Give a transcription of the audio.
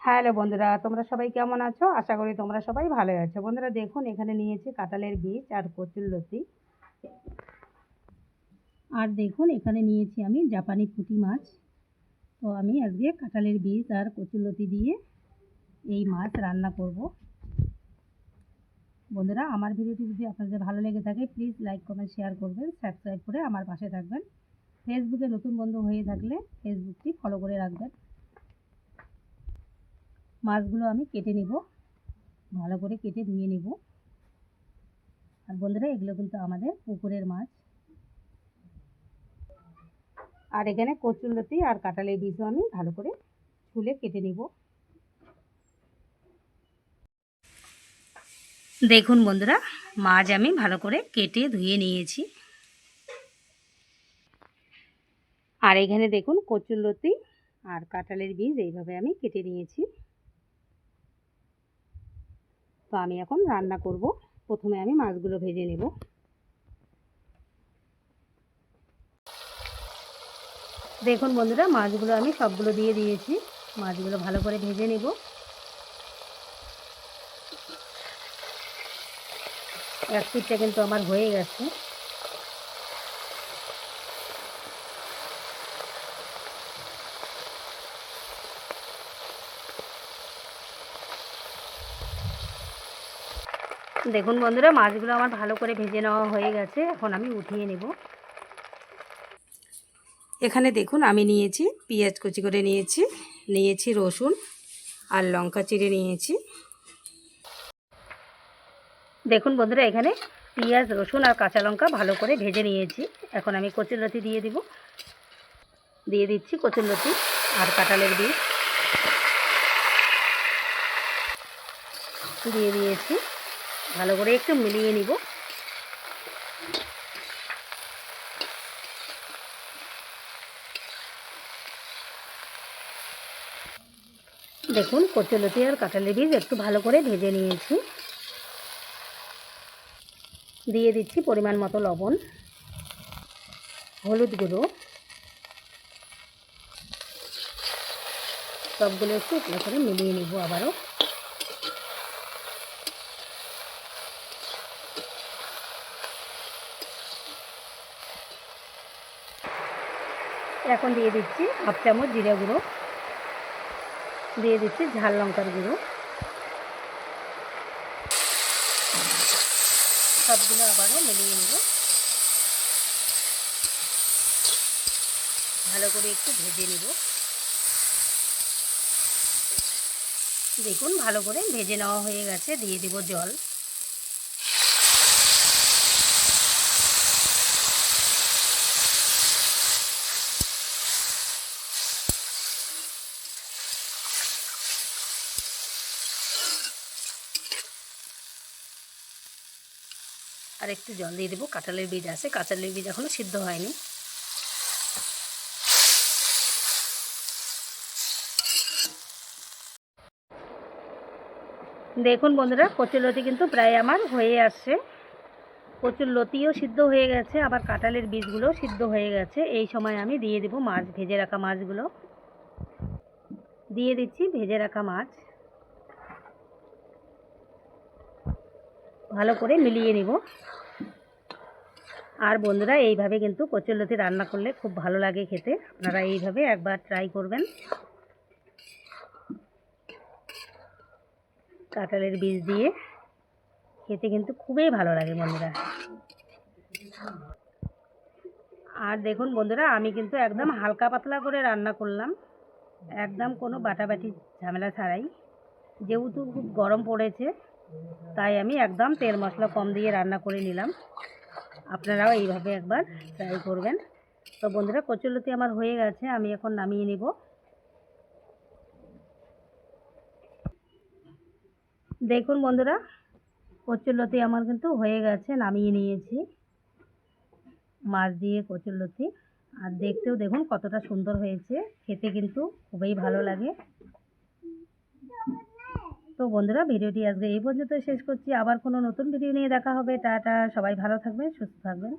Hello বন্ধুরা, তোমরা সবাই কেমন আছো? আশা করি তোমরা সবাই ভালো আছো। বন্ধুরা দেখুন, এখানে নিয়েছি কাঁঠালের বীজ আর কচুরলতি। আর দেখুন এখানে নিয়েছি আমি জাপানি পুঁটি মাছ। তো আমি আজকে কাঁঠালের বীজ আর কচুরলতি দিয়ে এই মাছ রান্না করব। বন্ধুরা, আমার ভিডিওটি যদি আপনাদের ভালো লেগে থাকে প্লিজ লাইক কমেন্ট শেয়ার করবেন, সাবস্ক্রাইব করে আমার পাশে থাকবেন। ফেসবুকে নতুন বন্ধু হয়ে থাকলে ফেসবুকটি ফলো করে রাখবেন। মাছগুলো আমি কেটে নেব, ভালো করে কেটে ধুয়ে নেব। আর বন্ধুরা, এগুলো কিন্তু আমাদের পুকুরের মাছ। আর এখানে কচুরলতি আর কাঁঠালের বীজও আমি ভালো করে ছুলে কেটে নিব। দেখুন বন্ধুরা, মাছ আমি ভালো করে কেটে ধুয়ে নিয়েছি। আর এখানে দেখুন কচুরলতি আর কাঁঠালের বীজ এইভাবে আমি কেটে নিয়েছি। তো আমি এখন রান্না করব। প্রথমে আমি মাছগুলো ভেজে নেব। দেখুন বন্ধুরা, মাছগুলো আমি সবগুলো দিয়ে দিয়েছি। মাছগুলো ভালো করে ভেজে নেব। এক পিঠটা কিন্তু আমার হয়ে গেছে। দেখুন বন্ধুরা, মাছগুলো আমার ভালো করে ভেজে নেওয়া হয়ে গেছে। এখন আমি উঠিয়ে নেব। এখানে দেখুন আমি নিয়েছি পেঁয়াজ কুচি করে নিয়েছি রসুন আর লঙ্কা চিড়ে নিয়েছি। দেখুন বন্ধুরা, এখানে পেঁয়াজ রসুন আর কাঁচা লঙ্কা ভালো করে ভেজে নিয়েছি। এখন আমি কচুরলতি দিয়ে দিচ্ছি কচুরলতি আর কাঁঠালের বীজ দিয়ে দিয়েছি। ভালো করে একটু মিলিয়ে নিব। দেখুন কচুরলতি আর কাঁঠালের বীজ একটু ভালো করে ভেজে নিয়েছি। দিয়ে দিচ্ছি পরিমাণ মতো লবণ, হলুদ গুঁড়ো, সবগুলো একটু ভালো করে মিলিয়ে নিব আবারও। এখন দিয়ে দিচ্ছি হাফ চামচ জিরা গুঁড়ো, দিয়ে দিচ্ছি ঝাল লঙ্কার গুঁড়ো। সবগুলো আবারও মিলিয়ে নেব। ভালো করে একটু ভেজে নেব। দেখুন ভালো করে ভেজে নেওয়া হয়ে গেছে। দিয়ে দেব জল। আর একটু জল দিয়ে দেবো। কাঁঠালের বীজ আছে, কাঁঠালের বীজ এখনও সিদ্ধ হয়নি। দেখুন বন্ধুরা, কচুরলতি কিন্তু প্রায় আমার হয়ে আসছে। কচুরলতিও সিদ্ধ হয়ে গেছে, আবার কাঁঠালের বীজগুলোও সিদ্ধ হয়ে গেছে। এই সময় আমি দিয়ে দেবো মাছ, ভেজে রাখা মাছগুলো দিয়ে দিচ্ছি। ভেজে রাখা মাছ ভালো করে মিলিয়ে নিব। আর বন্ধুরা, এইভাবে কিন্তু কচুরলতি রান্না করলে খুব ভালো লাগে খেতে। আপনারা এইভাবে একবার ট্রাই করবেন। কাঁঠালের বীজ দিয়ে খেতে কিন্তু খুবই ভালো লাগে বন্ধুরা। আর দেখুন বন্ধুরা, আমি কিন্তু একদম হালকা পাতলা করে রান্না করলাম, একদম কোনো বাটাবাটি ঝামেলা ছাড়াই। যেহেতু খুব গরম পড়েছে তাই আমি একদম তেল মশলা কম দিয়ে রান্না করে নিলাম। আপনারাও এইভাবে একবার ট্রাই করবেন। তো বন্ধুরা, কচুরলতি আমার হয়ে গেছে, আমি এখন নামিয়ে নেব। দেখুন বন্ধুরা, কচুরলতি আমার কিন্তু হয়ে গেছে, নামিয়ে নিয়েছি। মাছ দিয়ে কচুরলতি, আর দেখতেও দেখুন কতটা সুন্দর হয়েছে। খেতে কিন্তু খুবই ভালো লাগে। তো বন্ধুরা, ভিডিওটি আজকে এই পর্যন্ত শেষ করছি। আবার কোনো নতুন ভিডিও নিয়ে দেখা হবে। টাটা, সবাই ভালো থাকবেন, সুস্থ থাকবেন।